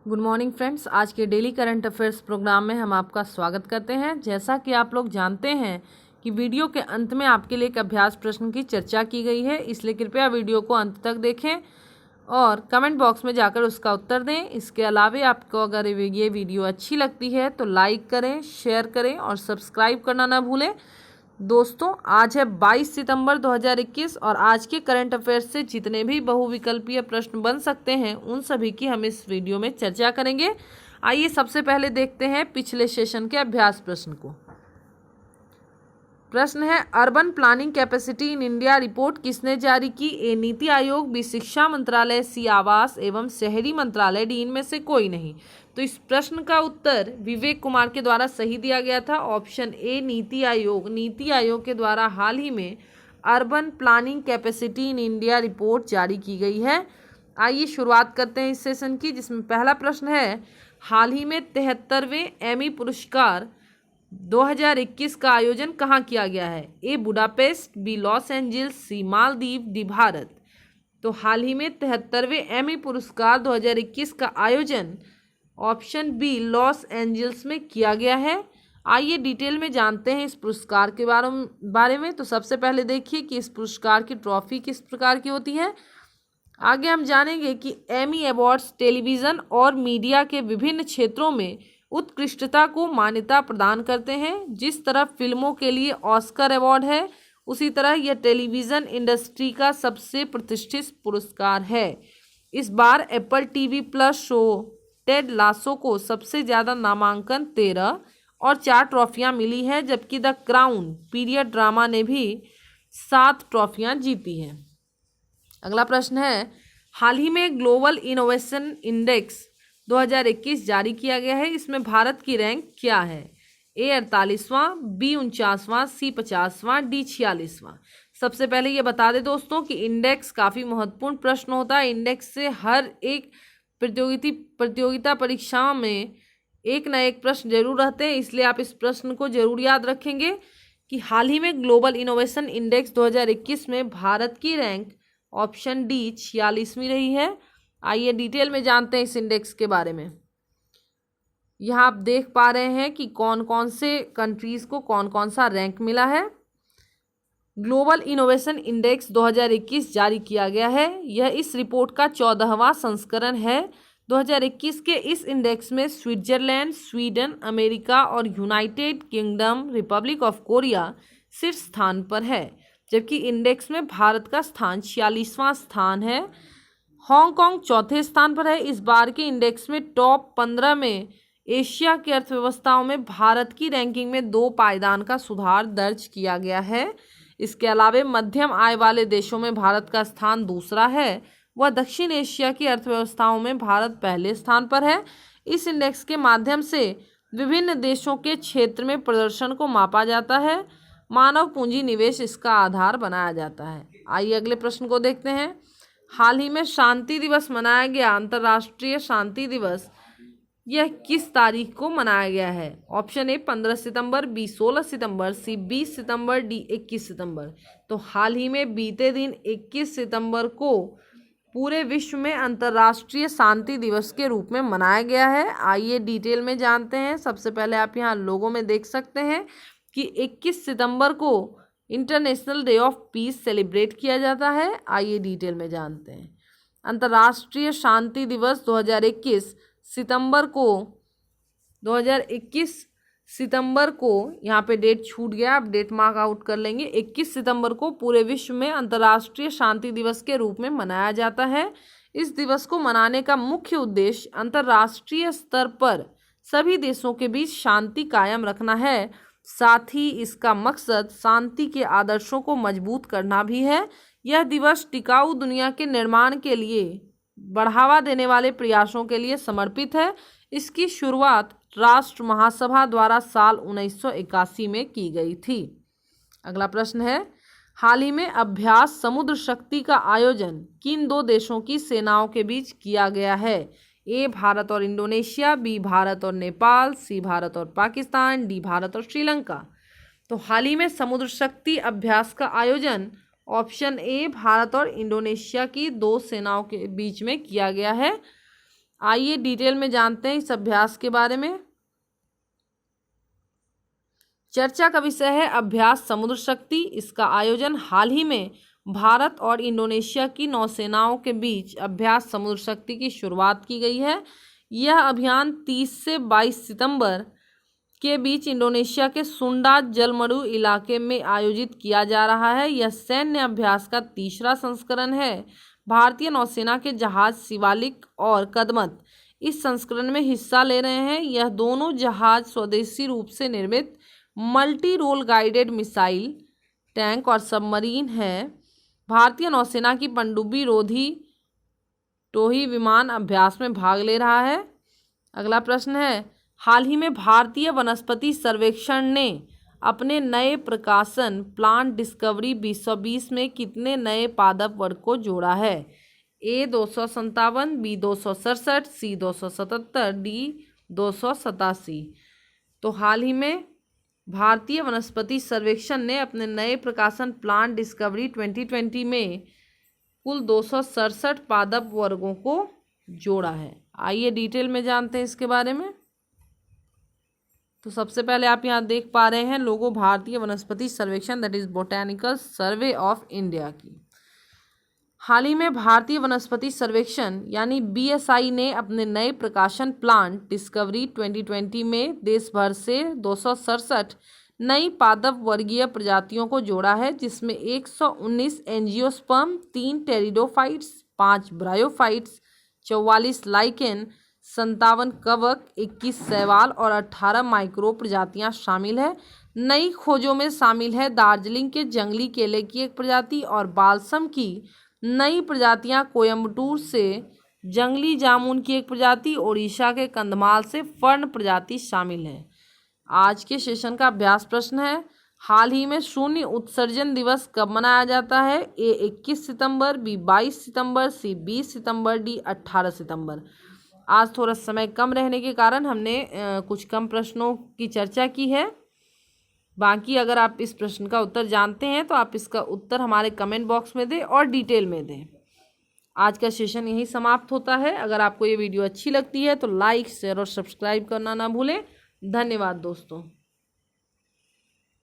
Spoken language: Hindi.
Good morning friends. आज के डेली करंट अफेयर्स प्रोग्राम में हम आपका स्वागत करते हैं। जैसा कि आप लोग जानते हैं कि वीडियो के अंत में आपके लिए एक अभ्यास प्रश्न की चर्चा की गई है, इसलिए कृपया वीडियो को अंत तक देखें और कमेंट बॉक्स में जाकर उसका उत्तर दें। इसके अलावा आपको अगर ये वीडियो अच्छी लगती है तो लाइक करें, शेयर करें और सब्सक्राइब करना ना भूलें। दोस्तों, आज है 22 सितंबर 2021 और आज के करंट अफेयर्स से जितने भी बहुविकल्पीय प्रश्न बन सकते हैं उन सभी की हम इस वीडियो में चर्चा करेंगे। आइए सबसे पहले देखते हैं पिछले सेशन के अभ्यास प्रश्न को। प्रश्न है, urban planning capacity in India report किसने जारी की? ए नीति आयोग, बी शिक्षा मंत्रालय, सी आवास एवं शहरी मंत्रालय, डी इनमें से कोई नहीं। तो इस प्रश्न का उत्तर विवेक कुमार के द्वारा सही दिया गया था। Option A NITI Aayog. नीति आयोग के द्वारा हाल ही में urban planning capacity in India report जारी की गई है। आइए शुरुआत करते हैं इस सेशन की, जिसमें पहला प्रश्न है, हाल ही में 73वें एमी पुरस्कार 2021 का आयोजन कहाँ किया गया है? ए Budapest, be Los Angeles, C Maldives, D Bharat. तो हाल ही में 73वें एमी पुरस्कार 2021 का आयोजन ऑप्शन बी लॉस एंजल्स में किया गया है। आइए डिटेल में जानते हैं इस पुरस्कार के बारे में। तो सबसे पहले देखिए कि इस पुरस्कार की ट्रॉफी किस प्रकार की होती है। आगे हम जानेंगे कि एमी अवार्ड्स टेलीविज़न और मीडिया के विभिन्न क्षेत्रों में उत्कृष्टता को मान्यता प्रदान करते हैं। जिस तरह फिल्मों के लिए ऑस्कर अवार्ड है, उसी तरह यह टेलीविज़न इंडस्ट्री का सबसे प्रतिष्ठित पुरस्कार है। इस बार Apple TV plus show Ted Lasso को सबसे ज़्यादा नामांकन 13 और 4 ट्रॉफियां मिली हैं, जबकि द क्राउन पीरियड ड्रामा ने भी 7 ट्रॉफियां जीती हैं। अगला प्रश्न है, हाल ही में ग्लोबल इनोवेशन इंडेक्स 2021 जारी किया गया है। इसमें भारत की रैंक क्या है? ए 48वां, बी 49वां, सी 50वां, डी 46वां। सबसे पहले ये बता दें दोस्तों कि इंडेक्स काफ़ी महत्वपूर्ण प्रश्न होता है। इंडेक्स से हर एक प्रतियोगिता परीक्षा में एक न एक प्रश्न जरूर रहते हैं, इसलिए आप इस प्रश्न को जरूर याद रखेंगे कि हाल ही में ग्लोबल इनोवेशन इंडेक्स 2021 में भारत की रैंक ऑप्शन डी 46वीं रही है। आइए डिटेल में जानते हैं इस इंडेक्स के बारे में। यहाँ आप देख पा रहे हैं कि कौन कौन से कंट्रीज़ को कौन कौन सा रैंक मिला है। ग्लोबल इनोवेशन इंडेक्स 2021 जारी किया गया है। यह इस रिपोर्ट का 14वां संस्करण है। 2021 के इस इंडेक्स में स्विट्जरलैंड, स्वीडन, अमेरिका और United kingdom, Republic of Korea शीर्ष स्थान पर है, जबकि इंडेक्स में भारत का स्थान 46वां स्थान है। हांगकांग चौथे स्थान पर है। इस बार के इंडेक्स में टॉप 15 में एशिया की अर्थव्यवस्थाओं में भारत की रैंकिंग में 2 पायदान का सुधार दर्ज किया गया है। इसके अलावा मध्यम आय वाले देशों में भारत का स्थान दूसरा है, वह दक्षिण एशिया की अर्थव्यवस्थाओं में भारत पहले स्थान पर है। इस इंडेक्स के माध्यम से विभिन्न देशों के क्षेत्र में प्रदर्शन को मापा जाता है। मानव पूंजी निवेश इसका आधार बनाया जाता है। आइए अगले प्रश्न को देखते हैं। हाल ही में शांति दिवस मनाया गया। अंतर्राष्ट्रीय शांति दिवस यह किस तारीख को मनाया गया है? ऑप्शन ए 15 सितंबर, बी 16 सितंबर, सी 20 सितंबर, डी 21 सितंबर। तो हाल ही में बीते दिन 21 सितंबर को पूरे विश्व में अंतर्राष्ट्रीय शांति दिवस के रूप में मनाया गया है। आइए डिटेल में जानते हैं। सबसे पहले आप यहाँ लोगों में देख सकते हैं कि 21 सितंबर को international day of peace celebrate किया जाता है। आइए डिटेल में जानते हैं। अंतर्राष्ट्रीय शांति दिवस 2021 सितंबर को यहाँ पे डेट छूट गया, आप डेट मार्क आउट कर लेंगे। 21 सितंबर को पूरे विश्व में अंतर्राष्ट्रीय शांति दिवस के रूप में मनाया जाता है। इस दिवस को मनाने का मुख्य उद्देश्य अंतर्राष्ट्रीय स्तर पर सभी देशों के बीच शांति कायम रखना है। साथ ही इसका मकसद शांति के आदर्शों को मजबूत करना भी है। यह दिवस टिकाऊ दुनिया के निर्माण के लिए बढ़ावा देने वाले प्रयासों के लिए समर्पित है। इसकी शुरुआत राष्ट्र महासभा द्वारा साल 1981 में की गई थी। अगला प्रश्न है, हाल ही में अभ्यास समुद्र शक्ति का आयोजन किन 2 देशों की सेनाओं के बीच किया गया है? ए भारत और इंडोनेशिया, बी भारत और नेपाल, सी भारत और पाकिस्तान, डी भारत और श्रीलंका। तो हाल ही में समुद्र शक्ति अभ्यास का आयोजन ऑप्शन ए भारत और इंडोनेशिया की 2 सेनाओं के बीच में किया गया है। आइए डिटेल में जानते हैं इस अभ्यास के बारे में। चर्चा का विषय है अभ्यास समुद्र शक्ति। इसका आयोजन हाल ही में भारत और इंडोनेशिया की नौसेनाओं के बीच अभ्यास समुद्र शक्ति की शुरुआत की गई है। यह अभियान 30 से 22 सितंबर के बीच इंडोनेशिया के सुंडा जलमरु इलाके में आयोजित किया जा रहा है। यह सैन्य अभ्यास का तीसरा संस्करण है। भारतीय नौसेना के जहाज शिवालिक और कदमत इस संस्करण में हिस्सा ले रहे हैं। यह दोनों जहाज स्वदेशी रूप से निर्मित multi role guided missile tank और सबमरीन है। भारतीय नौसेना की पनडुब्बी रोधी टोही विमान अभ्यास में भाग ले रहा है। अगला प्रश्न है, हाल ही में भारतीय वनस्पति सर्वेक्षण ने अपने नए प्रकाशन प्लांट डिस्कवरी 2020 में कितने नए पादप वर्ग को जोड़ा है? A 257, B 267, C 277, D 287। तो हाल ही में भारतीय वनस्पति सर्वेक्षण ने अपने नए प्रकाशन प्लांट डिस्कवरी 2020 में कुल 267 पादप वर्गों को जोड़ा है। आइए डिटेल में जानते हैं इसके बारे में। तो सबसे पहले आप यहाँ देख पा रहे हैं लोगो भारतीय वनस्पति सर्वेक्षण that is botanical survey of India की। हाल ही में भारतीय वनस्पति सर्वेक्षण यानी BSI ने अपने नए प्रकाशन प्लांट डिस्कवरी 2020 में देश भर से 267 नई पादप वर्गीय प्रजातियों को जोड़ा है, जिसमें 119 एंजियोस्पर्म, 3 टेरिडोफाइट्स, 5 ब्रायोफाइट्स, 44 लाइकेन, 57 कवक, 21 शैवाल और 18 माइक्रो प्रजातियां शामिल है। नई खोजों में शामिल है दार्जिलिंग के जंगली केले की एक प्रजाति और बाल्सम की नई प्रजातियां, कोयम्बटूर से जंगली जामुन की एक प्रजाति, ओडिशा के कंधमाल से फर्न प्रजाति शामिल है। आज के सेशन का अभ्यास प्रश्न है, हाल ही में शून्य उत्सर्जन दिवस कब मनाया जाता है? A 21 September, B 22 September, C 20 September, D 18 सितंबर। आज थोड़ा समय कम रहने के कारण हमने कुछ कम प्रश्नों की चर्चा की है। बाकी अगर आप इस प्रश्न का उत्तर जानते हैं तो आप इसका उत्तर हमारे कमेंट बॉक्स में दें और डिटेल में दें। आज का सेशन यही समाप्त होता है। अगर आपको ये वीडियो अच्छी लगती है तो लाइक, शेयर और सब्सक्राइब करना ना भूलें। धन्यवाद दोस्तों।